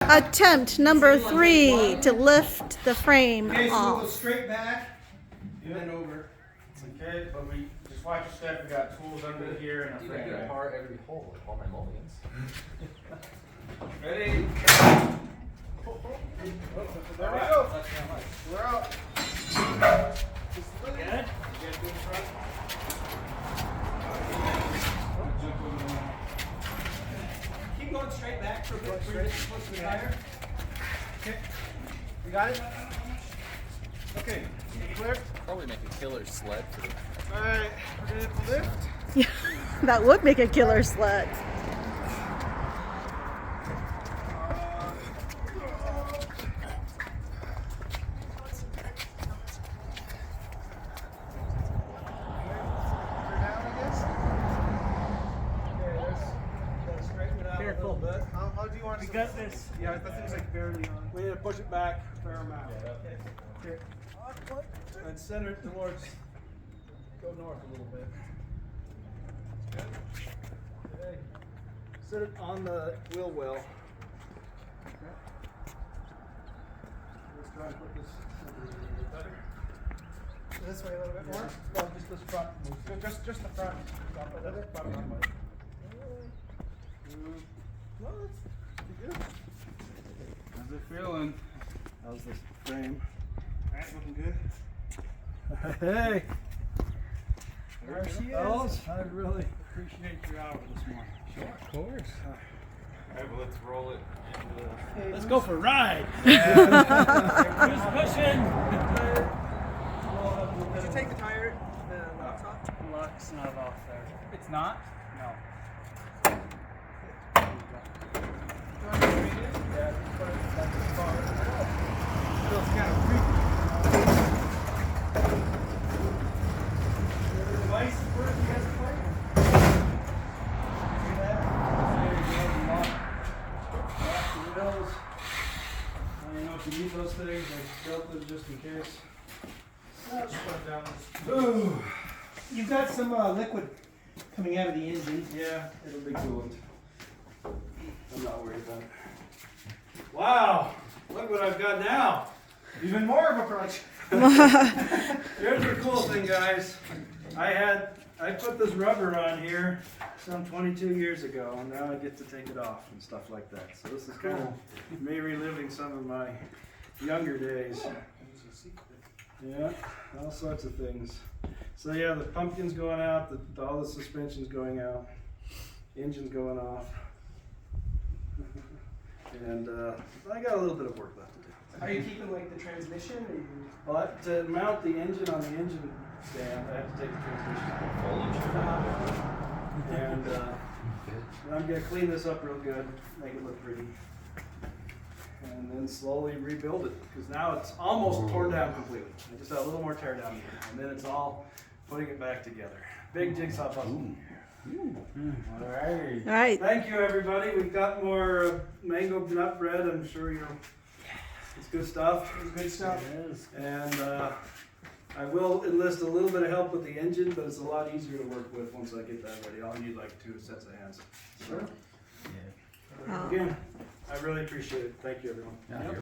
Attempt number 3 to lift the frame Okay, so we'll go off. straight back and then over. Okay, but we just watch your step. We got tools under here and a You get frame. apart every hole like all my mulligans. Ready? There we go. We're out. Good? You guys good front? Jump over the wall. Keep going straight back for a bit. Straight to the tire. Okay. You got it? Okay. Clear? Probably make a killer sled for the Alright. We're going to lift. Yeah, that would make a killer sled. Careful. How do you want to? We got this. Yeah, that thing's like barely on. We need to push it back a fair amount. Okay. And center it towards. Go north a little bit. Okay. Set it on the wheel well. Okay. Let's try and put this a little bit better. This way a little bit more. No, just this front. Just the front. Stop it. Front one way. No, that's pretty good. How's it feeling? How's this frame? Alright, looking good. Hey! There she is. I really appreciate your hour this morning. Sure, of course. Alright, well, let's roll it into the... Let's go for a ride! Who's pushing? Did you take the tire, the locks off? The lock's not off there. It's not? No. Feels kind of creepy. The device is working, you guys are playing? See that? There you go, lock the windows. I don't know if you need those things, I built them just in case. Just put it down. Ooh. You've got some liquid coming out of the engine. Yeah, it'll be coolant. I'm not worried about it. Wow, look what I've got now. Even more of a project. Here's the cool thing, guys. I put this rubber on here some 22 years ago, and now I get to take it off and stuff like that. So this is kind of me reliving some of my younger days. Yeah, all sorts of things. So yeah, the pumpkin's going out, all the suspension's going out, engine's going off. And I got a little bit of work left to do. Are you keeping like the transmission? Or you... But to mount the engine on the engine stand, I have to take the transmission off. And I'm going to clean this up real good, make it look pretty. And then slowly rebuild it, because now it's almost torn down completely. I just have a little more tear down here, and then it's all putting it back together. Big jigsaw puzzle. All right. All right. Thank you, everybody. We've got more mango nut bread. I'm sure it's good stuff. It's good stuff. It is. And I will enlist a little bit of help with the engine, but it's a lot easier to work with once I get that ready. I'll need like 2 sets of hands. Sure. Oh. Again, I really appreciate it. Thank you, everyone. Yeah,